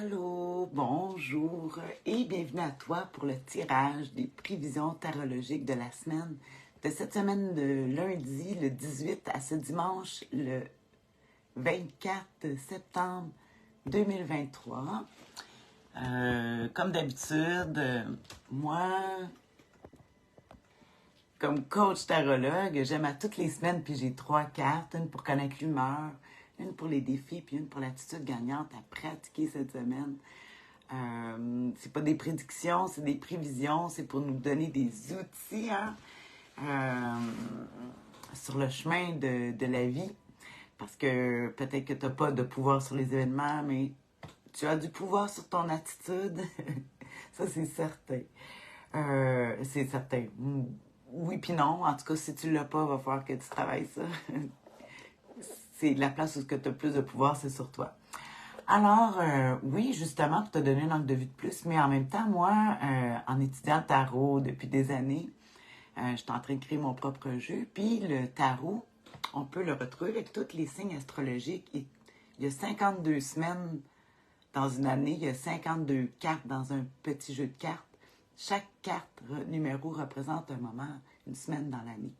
Allô, bonjour et bienvenue à toi pour le tirage des prévisions tarologiques de la semaine, de cette semaine de lundi le 18 à ce dimanche le 24 septembre 2023. Comme d'habitude, moi, comme coach tarologue, j'aime à toutes les semaines, puis j'ai 3 cartes, une pour connaître l'humeur, une pour les défis, puis une pour l'attitude gagnante à pratiquer cette semaine. C'est pas des prédictions, c'est des prévisions, c'est pour nous donner des outils sur le chemin de la vie. Parce que peut-être que tu n'as pas de pouvoir sur les événements, mais tu as du pouvoir sur ton attitude. Ça, c'est certain. C'est certain. Oui puis non. En tout cas, si tu l'as pas, il va falloir que tu travailles ça. C'est la place où tu as plus de pouvoir, c'est sur toi. Alors, oui, justement, pour te donner un angle de vue de plus, mais en même temps, moi, en étudiant le tarot depuis des années, je suis en train de créer mon propre jeu. Puis le tarot, on peut le retrouver avec tous les signes astrologiques. Il y a 52 semaines dans une année, il y a 52 cartes dans un petit jeu de cartes. Chaque carte numéro représente un moment, une semaine dans l'année.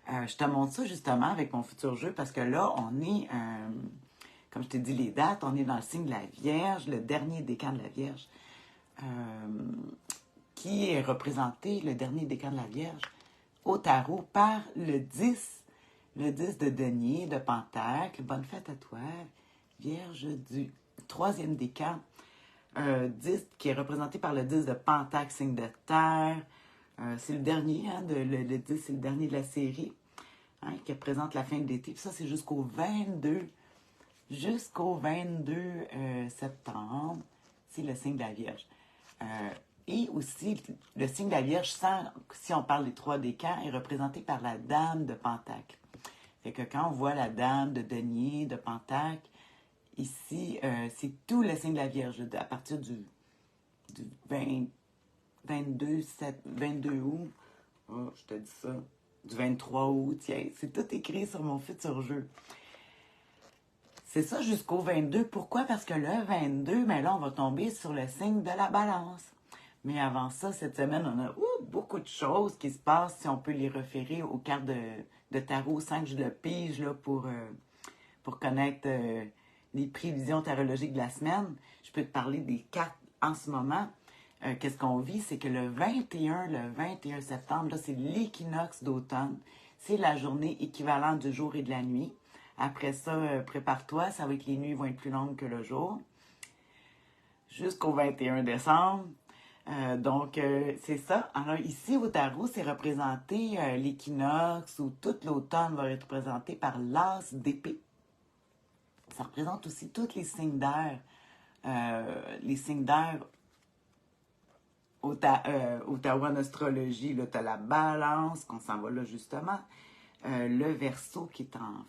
Je te montre ça justement avec mon futur jeu parce que là, on est, comme je t'ai dit les dates, on est dans le signe de la Vierge, le dernier décan de la Vierge, qui est représenté, le dernier décan de la Vierge, au tarot par le 10 de denier, de Pentacle. Bonne fête à toi, Vierge du troisième décan. 10 qui est représenté par le 10 de Pentacle, signe de terre. C'est le dernier, le 10, c'est le dernier de la série, qui représente la fin de l'été. Puis ça, c'est jusqu'au 22 septembre. C'est le signe de la Vierge. Et aussi, le signe de la Vierge, si on parle des 3 décans, est représenté par la Dame de Pentacle. Fait que quand on voit la Dame de denier, de Pentacle, ici, c'est tout le signe de la Vierge, à partir du 22 août, je te dis ça, du 23 août, tiens, c'est tout écrit sur mon futur jeu. C'est ça jusqu'au 22. Pourquoi? Parce que le 22, mais là, on va tomber sur le signe de la Balance. Mais avant ça, cette semaine, on a beaucoup de choses qui se passent, si on peut les référer aux cartes de tarot sans que je le pige là, pour connaître les prévisions tarologiques de la semaine. Je peux te parler des cartes en ce moment. Qu'est-ce qu'on vit? C'est que le 21 septembre, là, c'est l'équinoxe d'automne. C'est la journée équivalente du jour et de la nuit. Après ça, prépare-toi, ça va être les nuits vont être plus longues que le jour. Jusqu'au 21 décembre. Donc, c'est ça. Alors, ici, au tarot, c'est représenté l'équinoxe ou tout l'automne va être représenté par l'as d'épée. Ça représente aussi tous les signes d'air. Les signes d'air au tarot en astrologie, là, tu as la Balance, on s'en va là justement. Le Verseau qui est en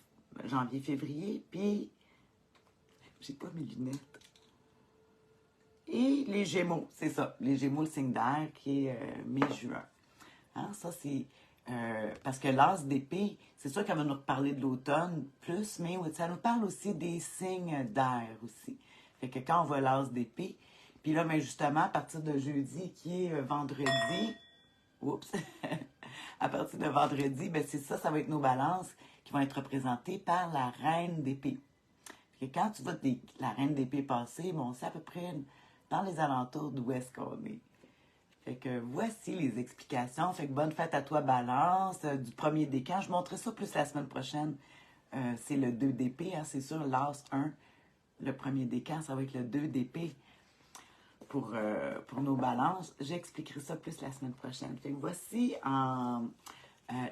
janvier-février, puis j'ai pas mes lunettes. Et les Gémeaux, c'est ça. Les Gémeaux, le signe d'air qui est mai-juin. Ça, c'est parce que l'as d'épée, c'est sûr qu'elle va nous reparler de l'automne plus, mais ça nous parle aussi des signes d'air aussi. Fait que quand on voit l'as d'épée, puis là, mais justement, à partir de jeudi, qui est vendredi, à partir de vendredi, ben c'est ça va être nos balances qui vont être représentées par la reine d'épée. Fait que quand tu vois la reine d'épée passer, bon, c'est à peu près dans les alentours d'où est-ce qu'on est. Fait que voici les explications. Fait que bonne fête à toi, Balance, du premier décan. Je montrerai ça plus la semaine prochaine. C'est le 2 d'épée, c'est sûr, l'as 1. Le premier décan, ça va être le 2 d'épée pour nos balances. J'expliquerai ça plus la semaine prochaine. Fait que voici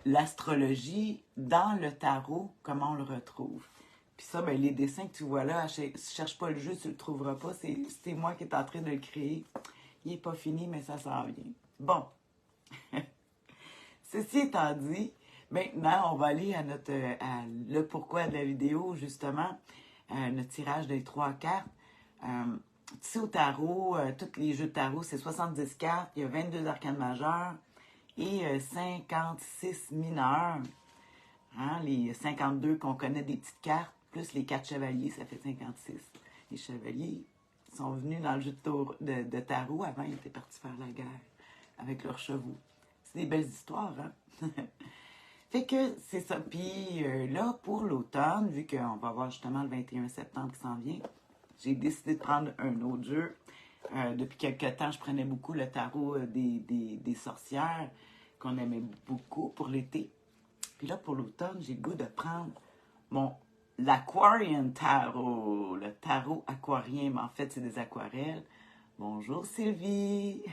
l'astrologie dans le tarot, comment on le retrouve. Puis ça, ben, les dessins que tu vois là, cherche pas le jeu, tu le trouveras pas. C'est moi qui est en train de le créer. Il n'est pas fini, mais ça s'en vient. Bon. Ceci étant dit, maintenant, on va aller à le pourquoi de la vidéo, justement. Notre tirage des 3 cartes. Tu sais, au tarot, tous les jeux de tarot, c'est 70 cartes. Il y a 22 arcanes majeures et 56 mineurs. Les 52 qu'on connaît des petites cartes, plus les 4 chevaliers, ça fait 56. Les chevaliers, Ils sont venus dans le jeu de tarot. Avant, ils étaient partis faire la guerre avec leurs chevaux. C'est des belles histoires, hein? Fait que c'est ça. Puis là, pour l'automne, vu qu'on va avoir justement le 21 septembre qui s'en vient, j'ai décidé de prendre un autre jeu. Depuis quelques temps, je prenais beaucoup le tarot des sorcières, qu'on aimait beaucoup pour l'été. Puis là, pour l'automne, j'ai le goût de prendre l'Aquarian Tarot, le tarot aquarien, mais en fait, c'est des aquarelles. Bonjour Sylvie!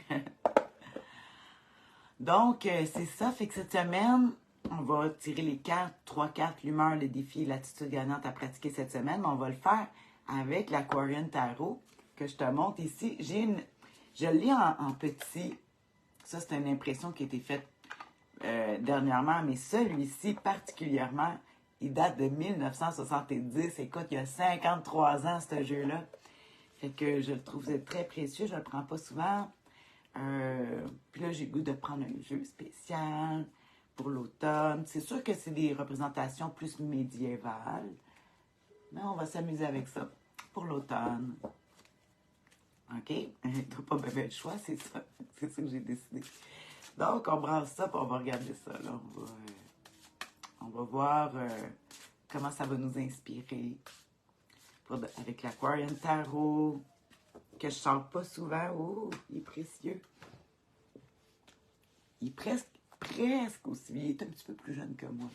Donc, c'est ça. Fait que cette semaine, on va tirer les cartes, 3 cartes, l'humeur, le défi, l'attitude gagnante à pratiquer cette semaine. Mais on va le faire avec l'Aquarian Tarot que je te montre ici. Je le lis en petit. Ça, c'est une impression qui a été faite dernièrement, mais celui-ci particulièrement, il date de 1970. Écoute, il y a 53 ans, ce jeu-là. Fait que je le trouve très précieux. Je ne le prends pas souvent. Puis là, j'ai le goût de prendre un jeu spécial pour l'automne. C'est sûr que c'est des représentations plus médiévales. Mais on va s'amuser avec ça pour l'automne. OK? Tu pas bien le choix, c'est ça. C'est ça que j'ai décidé. Donc, on brasse ça, puis on va regarder ça. Là. On va voir comment ça va nous inspirer avec l'Aquarian Tarot, que je ne sors pas souvent. Oh, il est précieux. Il est presque aussi vieux. Il est un petit peu plus jeune que moi.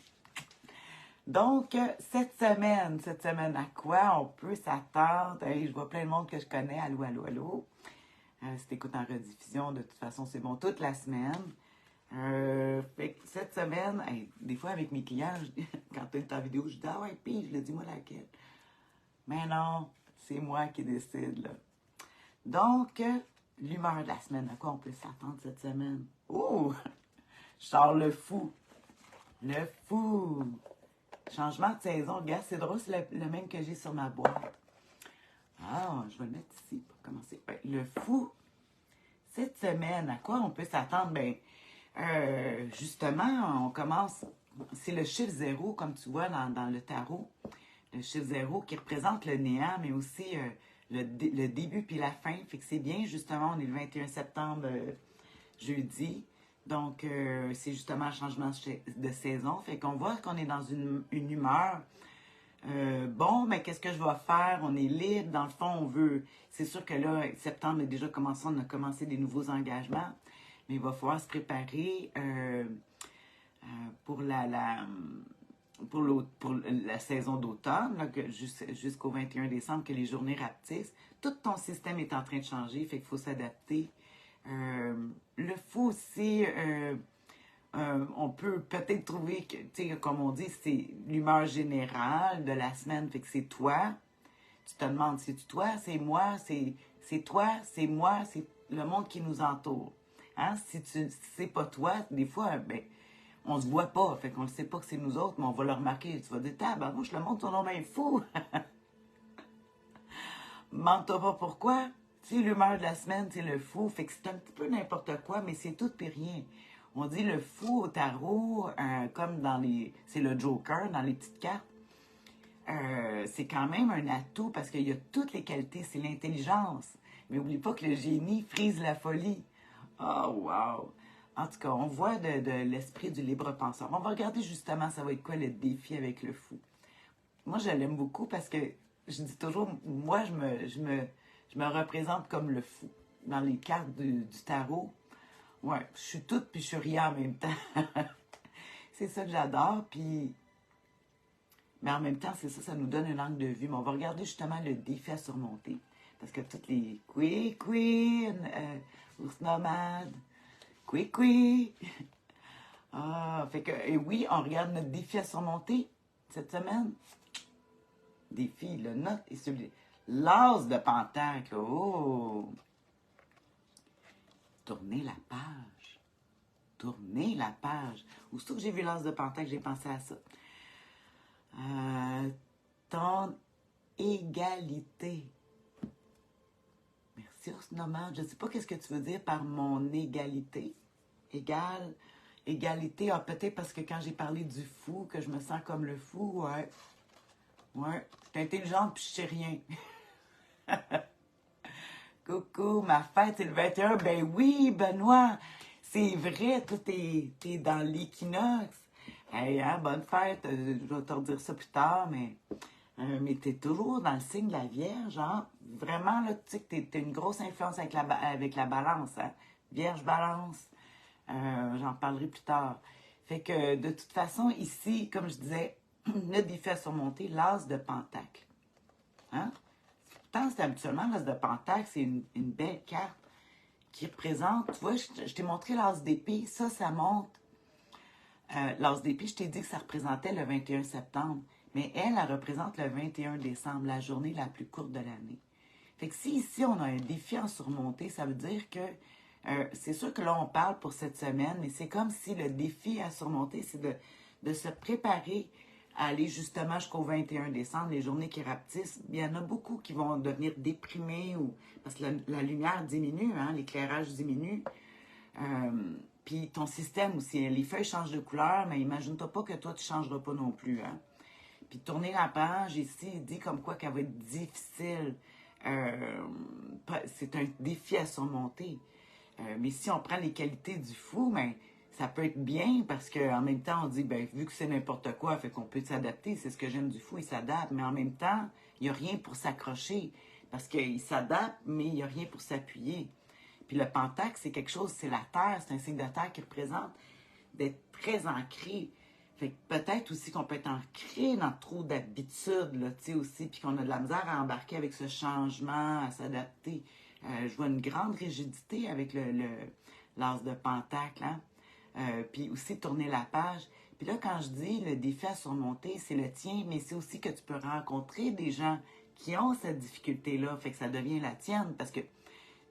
Donc, cette semaine, à quoi on peut s'attendre? Hey, je vois plein de monde que je connais. Allô, allô, allô. Si t'écoutes en rediffusion, de toute façon, c'est bon toute la semaine. Fait que cette semaine, hey, des fois avec mes clients, quand tu es en vidéo, je dis ah ouais, puis je le dis-moi laquelle. Mais non, c'est moi qui décide, là. Donc, l'humeur de la semaine, à quoi on peut s'attendre cette semaine? Oh! Je sors le fou. Le fou! Changement de saison. Regarde, c'est drôle, c'est le même que j'ai sur ma boîte. Ah, je vais le mettre ici pour commencer. Le fou, cette semaine, à quoi on peut s'attendre? Ben, justement, on commence, c'est le chiffre 0, comme tu vois dans le tarot. Le chiffre 0 qui représente le néant, mais aussi le début puis la fin. Fait que c'est bien, justement, on est le 21 septembre, jeudi. Donc, c'est justement un changement de saison. Fait qu'on voit qu'on est dans une humeur. Bon, mais qu'est-ce que je vais faire? On est libre. Dans le fond, on veut... C'est sûr que là, septembre est déjà commencé. On a commencé des nouveaux engagements. Mais il va falloir se préparer pour pour la saison d'automne, jusqu'au 21 décembre, que les journées rapetissent. Tout ton système est en train de changer. Fait qu'il faut s'adapter. Le fou aussi, on peut peut-être trouver que, tu sais, comme on dit, c'est l'humeur générale de la semaine, fait que c'est toi. Tu te demandes, c'est toi, c'est moi, c'est toi, c'est moi, c'est le monde qui nous entoure. Hein? Si c'est pas toi, des fois, ben, on se voit pas, fait qu'on ne sait pas que c'est nous autres, mais on va le remarquer. Tu vas dire, tabarnouche, le monde, ton nom est fou. Mente-toi pas pourquoi. Tu sais, l'humeur de la semaine, c'est le fou. Fait que c'est un petit peu n'importe quoi, mais c'est tout et rien. On dit le fou au tarot, comme dans c'est le Joker, dans les petites cartes. C'est quand même un atout parce qu'il y a toutes les qualités. C'est l'intelligence. Mais n'oublie pas que le génie frise la folie. Oh, wow! En tout cas, on voit de l'esprit du libre penseur. On va regarder justement, ça va être quoi le défi avec le fou. Moi, je l'aime beaucoup parce que je dis toujours, moi, je me représente comme le fou. Dans les cartes du tarot, ouais, je suis toute puis je suis rien en même temps. C'est ça que j'adore, puis... Mais en même temps, c'est ça, ça nous donne un angle de vue. Mais on va regarder justement le défi à surmonter. Parce que toutes les Queen, ours nomade, Queen. Ah, fait que, et oui, on regarde notre défi à surmonter cette semaine. Défi, le note et celui l'as de pentacle. Oh! Tournez la page. Tournez la page. Aussitôt que j'ai vu l'as de pentacle, j'ai pensé à ça. Ton égalité. Merci, ours nomade. Je ne sais pas qu'est-ce que tu veux dire par mon égalité. Égal. Égalité, ah, peut-être parce que quand j'ai parlé du fou, que je me sens comme le fou, ouais. Ouais. Je suis intelligente puis je sais rien. Coucou, ma fête, c'est le 21. Ben oui, Benoît, c'est vrai, toi, t'es dans l'équinoxe. Hey, hein, bonne fête. Je vais te redire ça plus tard, mais t'es toujours dans le signe de la Vierge, hein? Vraiment, là, tu sais que t'as une grosse influence avec avec la balance, hein? Vierge balance. J'en parlerai plus tard. Fait que, de toute façon, ici, comme je disais, le défi à surmonter, l'as de Pentacle. Hein? Pourtant, c'est habituellement l'as de Pentacle, c'est une belle carte qui représente, tu vois, je t'ai montré l'as d'épée, ça montre. L'as d'épée, je t'ai dit que ça représentait le 21 septembre, mais elle représente le 21 décembre, la journée la plus courte de l'année. Fait que si ici, on a un défi à surmonter, ça veut dire que c'est sûr que là, on parle pour cette semaine, mais c'est comme si le défi à surmonter, c'est de se préparer à aller justement jusqu'au 21 décembre, les journées qui rapetissent. Il y en a beaucoup qui vont devenir déprimés ou parce que la lumière diminue, hein, l'éclairage diminue. Puis ton système aussi, les feuilles changent de couleur, mais imagine-toi pas que toi, tu ne changeras pas non plus. Hein. Puis tourner la page ici, il dit comme quoi qu'elle va être difficile. C'est un défi à surmonter. Mais si on prend les qualités du fou, ben, ça peut être bien parce qu'en même temps, on dit, ben, vu que c'est n'importe quoi, fait qu'on peut s'adapter. C'est ce que j'aime du fou, il s'adapte. Mais en même temps, il n'y a rien pour s'accrocher parce qu'il s'adapte, mais il n'y a rien pour s'appuyer. Puis le pentacle, c'est quelque chose, c'est la terre, c'est un signe de terre qui représente d'être très ancré. Fait que peut-être aussi qu'on peut être ancré dans trop d'habitudes, là, tu sais, aussi, puis qu'on a de la misère à embarquer avec ce changement, à s'adapter. Je vois une grande rigidité avec l'as de pentacle, hein? Puis aussi tourner la page. Puis là, quand je dis le défi à surmonter, c'est le tien, mais c'est aussi que tu peux rencontrer des gens qui ont cette difficulté-là, fait que ça devient la tienne, parce que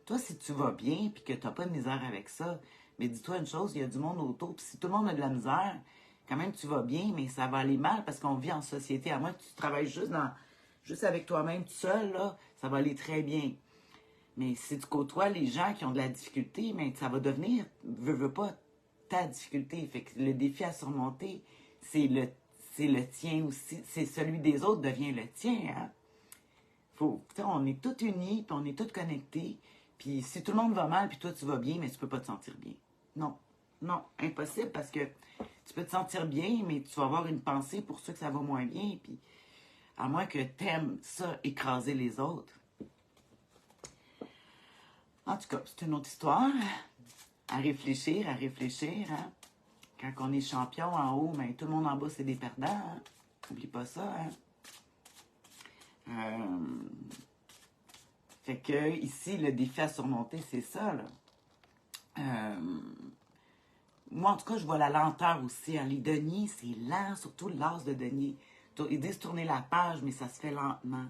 toi, si tu vas bien, puis que tu n'as pas de misère avec ça, mais dis-toi une chose, il y a du monde autour, puis si tout le monde a de la misère, quand même, tu vas bien, mais ça va aller mal parce qu'on vit en société. À moins que tu travailles juste avec toi-même, tout seul, là, ça va aller très bien. Mais si tu côtoies les gens qui ont de la difficulté, mais ça va devenir, veux pas, ta difficulté. Fait que le défi à surmonter, c'est le tien aussi. C'est celui des autres devient le tien. Hein? On est tous unis, puis on est tous connectés. Puis si tout le monde va mal, puis toi tu vas bien, mais tu peux pas te sentir bien. Non, non, impossible parce que tu peux te sentir bien, mais tu vas avoir une pensée pour ceux que ça va moins bien. Puis à moins que t'aimes ça, écraser les autres. En tout cas, c'est une autre histoire. À réfléchir, hein. Quand on est champion en haut, mais tout le monde en bas, c'est des perdants. Hein? N'oublie pas ça. Hein? Fait que ici, le défi à surmonter, c'est ça. Là. Moi, en tout cas, je vois la lenteur aussi. Hein. Les deniers, c'est lent, surtout l'as de denier. Ils disent tourner la page, mais ça se fait lentement.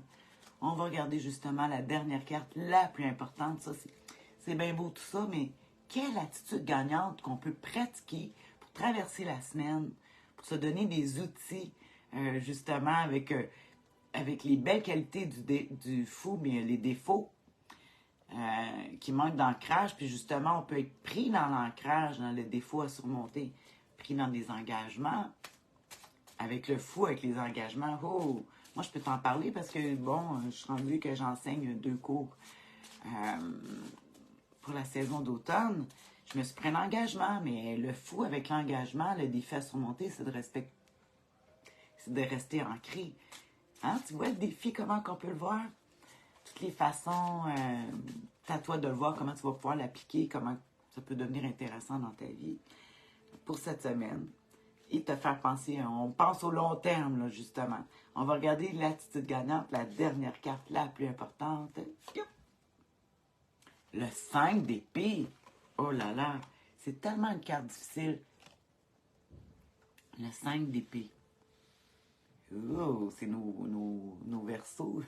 On va regarder justement la dernière carte, la plus importante. Ça, c'est bien beau tout ça, mais quelle attitude gagnante qu'on peut pratiquer pour traverser la semaine, pour se donner des outils, justement, avec les belles qualités du fou, mais les défauts qui manquent d'ancrage. Puis justement, on peut être pris dans l'ancrage, dans le défaut à surmonter, pris dans des engagements. Avec le fou, avec les engagements, oh, moi, je peux t'en parler parce que, bon, je suis rendue que j'enseigne 2 cours pour la saison d'automne. Je me suis pris un engagement, mais le fou avec l'engagement, le défi à surmonter, c'est de rester ancré. Hein? Tu vois le défi, comment qu'on peut le voir? Toutes les façons, c'est à toi de le voir, comment tu vas pouvoir l'appliquer, comment ça peut devenir intéressant dans ta vie pour cette semaine. Et te faire penser, on pense au long terme, là, justement. On va regarder l'attitude gagnante, la dernière carte la plus importante. Le 5 d'épée. Oh là là, c'est tellement une carte difficile. Le 5 d'épée. Oh, c'est nos versos.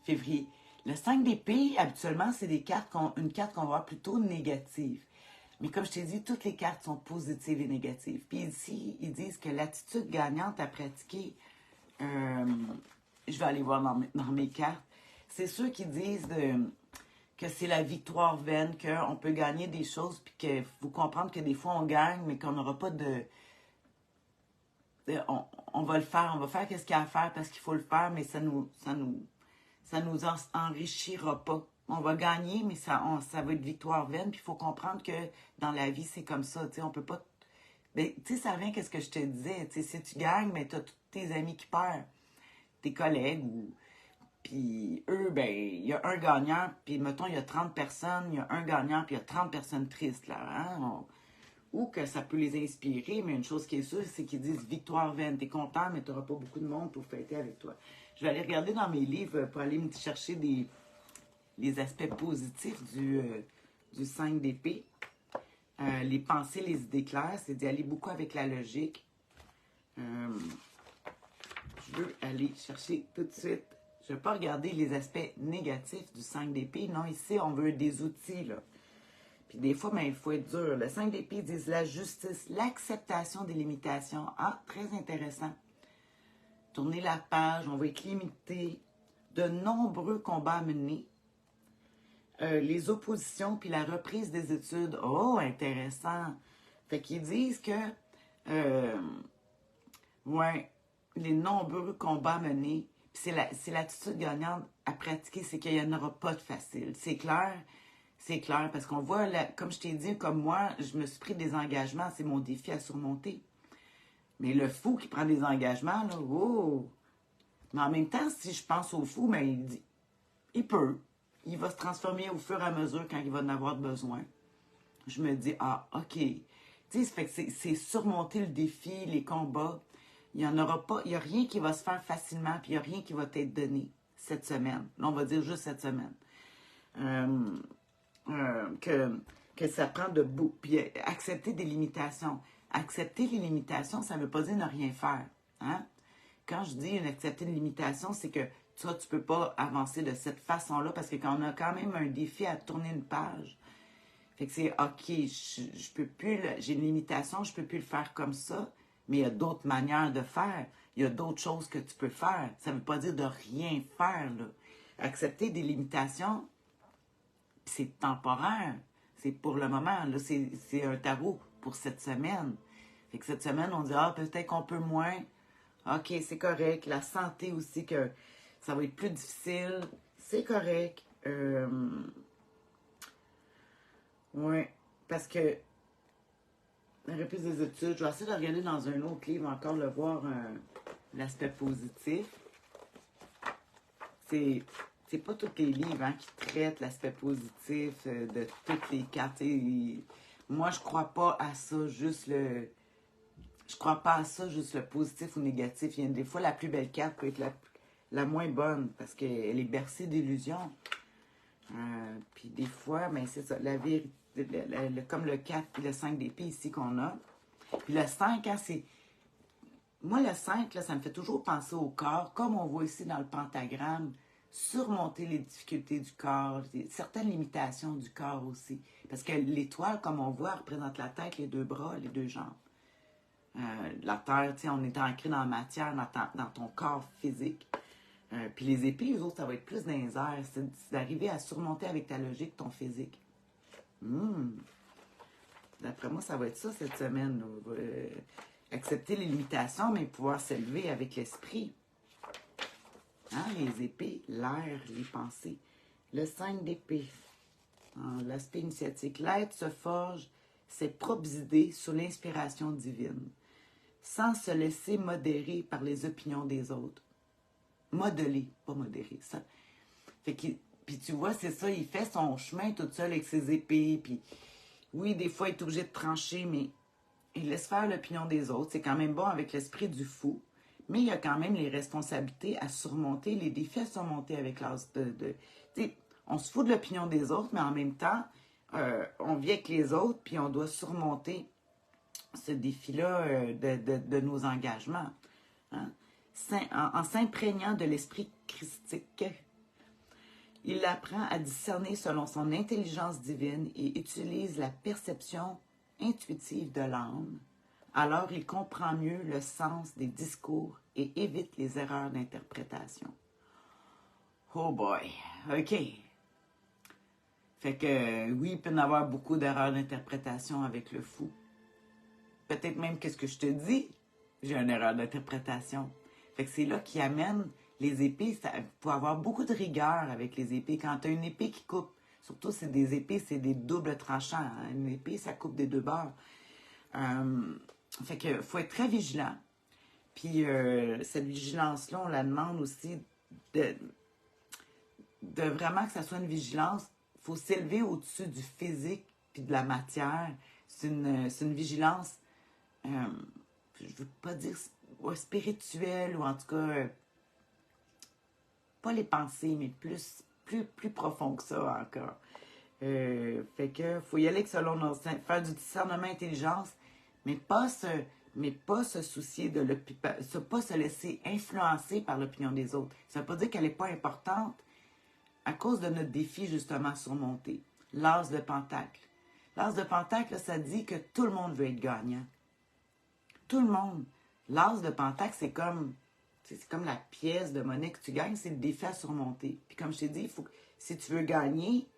Février. Le 5 d'épée, habituellement, c'est une carte qu'on va voir plutôt négative. Mais comme je t'ai dit, toutes les cartes sont positives et négatives. Puis ici, ils disent que l'attitude gagnante à pratiquer, je vais aller voir dans mes cartes, c'est ceux qui disent que c'est la victoire vaine, qu'on peut gagner des choses, puis qu'il faut comprendre que des fois on gagne, mais qu'on n'aura pas on va le faire, on va faire ce qu'il y a à faire parce qu'il faut le faire, mais ça nous enrichira pas. on va gagner, mais ça va être victoire vaine. Puis il faut comprendre que dans la vie, c'est comme ça. Tu sais, on peut pas. Ben, tu sais, ça revient à ce que je te disais. Tu sais, si tu gagnes, mais tu as tous tes amis qui perdent, tes collègues. Puis eux, ben, il y a un gagnant, puis mettons, il y a 30 personnes, il y a un gagnant, puis il y a 30 personnes tristes, là. Hein? Ou que ça peut les inspirer, mais une chose qui est sûre, c'est qu'ils disent victoire vaine. T'es content, mais tu n'auras pas beaucoup de monde pour fêter avec toi. Je vais aller regarder dans mes livres pour aller me chercher les aspects positifs du 5 d'épée. Les pensées, les idées claires, c'est d'y aller beaucoup avec la logique. Je veux aller chercher tout de suite. Je ne veux pas regarder les aspects négatifs du 5 d'épée. Non, ici, on veut des outils, là. Puis des fois, ben, il faut être dur. Le 5 d'épée dit la justice, l'acceptation des limitations. Ah, très intéressant. Tourner la page, on va être limité. De nombreux combats à mener. Les oppositions puis la reprise des études. Oh, intéressant. Fait qu'ils disent que, ouais, les nombreux combats à mener, puis c'est l'attitude gagnante à pratiquer, c'est qu'il n'y en aura pas de facile. C'est clair. C'est clair, parce qu'on voit, comme je t'ai dit, comme moi, je me suis pris des engagements, c'est mon défi à surmonter. Mais le fou qui prend des engagements, là, oh! Mais en même temps, si je pense au fou, mais il peut. Il va se transformer au fur et à mesure quand il va en avoir besoin. Je me dis, ah, OK. Tu sais, ça fait que c'est surmonter le défi, les combats. Il n'y en aura pas, il n'y a rien qui va se faire facilement, puis il n'y a rien qui va t'être donné cette semaine. Là, on va dire juste cette semaine. Que ça prend de bout. Puis accepter des limitations. Accepter les limitations, ça ne veut pas dire ne rien faire. Hein? Quand je dis accepter une limitation, c'est que toi, tu ne peux pas avancer de cette façon-là parce que quand on a quand même un défi à tourner une page, fait que c'est OK, je peux plus, j'ai une limitation, je ne peux plus le faire comme ça, mais il y a d'autres manières de faire. Il y a d'autres choses que tu peux faire. Ça ne veut pas dire de rien faire, là. Accepter des limitations, c'est temporaire. C'est pour le moment. Là, c'est un tarot pour cette semaine. Fait que cette semaine, on dit, ah, peut-être qu'on peut moins. OK, c'est correct. La santé aussi, que ça va être plus difficile. C'est correct. Oui, parce que la reprise des études, je vais essayer de regarder dans un autre livre encore, le voir l'aspect positif. C'est pas tous les livres hein, qui traitent l'aspect positif de toutes les cartes. Moi, je crois pas à ça, juste le. Je crois pas à ça, juste le positif ou négatif. Il y a des fois, la plus belle carte peut être la moins bonne parce qu'elle est bercée d'illusions. Puis des fois, ben, c'est ça, la vérité, comme le 4 et le 5 d'épée ici qu'on a. Puis le 5, hein, c'est. Moi, le 5, là, ça me fait toujours penser au corps, comme on voit ici dans le pentagramme, surmonter les difficultés du corps, certaines limitations du corps aussi. Parce que l'étoile, comme on voit, représente la tête, les deux bras, les deux jambes. La terre, tu sais, on est ancré dans la matière, dans ton corps physique. Puis les épées, les autres, ça va être plus dans les airs. C'est d'arriver à surmonter avec ta logique ton physique. D'après moi, ça va être ça cette semaine. Accepter les limitations, mais pouvoir s'élever avec l'esprit. Hein, les épées, l'air, les pensées. Le 5 d'épée. L'aspect initiatique. L'être se forge ses propres idées sous l'inspiration divine, sans se laisser modérer par les opinions des autres. Modeler, pas modérer. Ça. Fait que, puis tu vois, c'est ça, il fait son chemin tout seul avec ses épées. Puis oui, des fois, il est obligé de trancher, mais il laisse faire l'opinion des autres. C'est quand même bon avec l'esprit du fou. Mais il y a quand même les responsabilités à surmonter, les défis à surmonter avec l'as de on se fout de l'opinion des autres, mais en même temps, on vit avec les autres, puis on doit surmonter ce défi-là de nos engagements. Hein? En s'imprégnant de l'esprit christique, il apprend à discerner selon son intelligence divine et utilise la perception intuitive de l'âme. Alors il comprend mieux le sens des discours et évite les erreurs d'interprétation. Oh boy, OK. Fait que oui, il peut y avoir beaucoup d'erreurs d'interprétation avec le fou. Peut-être même qu'est-ce que je te dis, j'ai une erreur d'interprétation. Fait que c'est là qu'il amène les épées, il faut avoir beaucoup de rigueur avec les épées. Quand tu as une épée qui coupe, surtout c'est des épées, c'est des doubles tranchants. Hein. Une épée, ça coupe des deux bords. Fait que faut être très vigilant. Puis cette vigilance-là, on la demande aussi de vraiment que ça soit une vigilance. Il faut s'élever au-dessus du physique puis de la matière. C'est une vigilance, je ne veux pas dire spirituelle, ou en tout cas, pas les pensées, mais plus profond que ça encore. Fait que faut y aller selon nos faire du discernement intelligence, mais pas se soucier de l'opinion, pas se laisser influencer par l'opinion des autres. Ça ne veut pas dire qu'elle n'est pas importante à cause de notre défi justement surmonté. L'as de Pentacle. L'as de Pentacle, ça dit que tout le monde veut être gagnant. Tout le monde. L'as de Pentacle, c'est comme la pièce de monnaie que tu gagnes, c'est le défi à surmonter. Puis comme je t'ai dit, si tu veux gagner,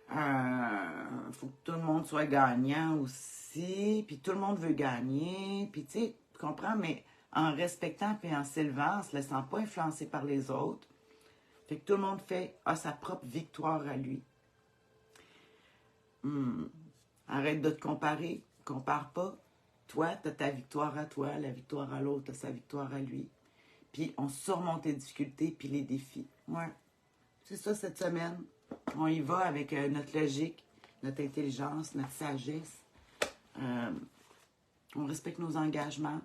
faut que tout le monde soit gagnant aussi, puis tout le monde veut gagner, puis tu sais, tu comprends, mais en respectant et en s'élevant, en se laissant pas influencer par les autres. Fait que tout le monde a sa propre victoire à lui. Arrête de te comparer, compare pas. Toi, tu as ta victoire à toi, la victoire à l'autre, tu as sa victoire à lui. Puis on surmonte les difficultés puis les défis. Ouais, c'est ça cette semaine. On y va avec notre logique, notre intelligence, notre sagesse. On respecte nos engagements.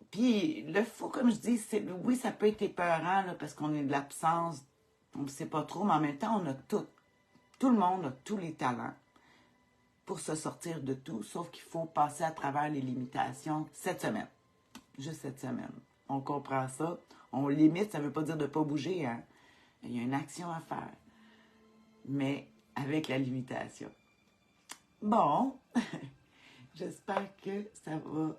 Puis le faux, comme je dis, oui, ça peut être épeurant là, parce qu'on est de l'absence, on ne sait pas trop, mais en même temps, on a tout. Tout le monde a tous les talents pour se sortir de tout, sauf qu'il faut passer à travers les limitations cette semaine. Juste cette semaine. On comprend ça. On limite, ça ne veut pas dire de ne pas bouger, hein. Il y a une action à faire, mais avec la limitation. Bon, j'espère que ça va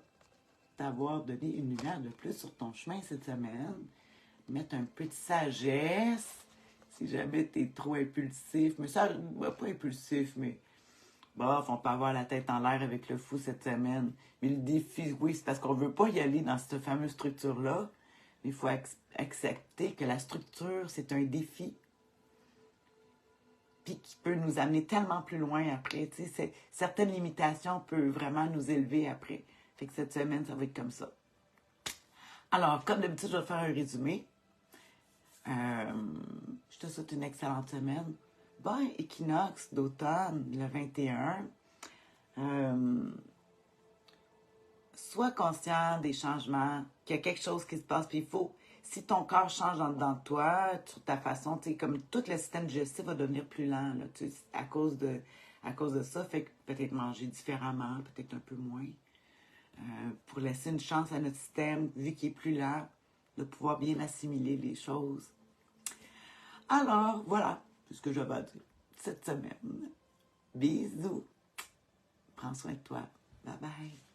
t'avoir donné une lumière de plus sur ton chemin cette semaine. Mettre un peu de sagesse, si jamais tu es trop impulsif. Mais ça, pas impulsif, mais bof, on peut avoir la tête en l'air avec le fou cette semaine. Mais le défi, oui, c'est parce qu'on ne veut pas y aller dans cette fameuse structure-là. Il faut accepter que la structure, c'est un défi. Puis qui peut nous amener tellement plus loin après. Tu sais, certaines limitations peuvent vraiment nous élever après. Fait que cette semaine, ça va être comme ça. Alors, comme d'habitude, je vais faire un résumé. Je te souhaite une excellente semaine. Bon équinoxe d'automne, le 21. Sois conscient des changements, qu'il y a quelque chose qui se passe, puis il faut, si ton corps change dans toi, sur ta façon, tu sais, comme tout le système digestif va devenir plus lent, là, tu sais, à cause de ça, fait que peut-être manger différemment, peut-être un peu moins, pour laisser une chance à notre système, vu qu'il est plus lent, de pouvoir bien assimiler les choses. Alors, voilà, c'est ce que j'avais à dire cette semaine. Bisous. Prends soin de toi. Bye bye.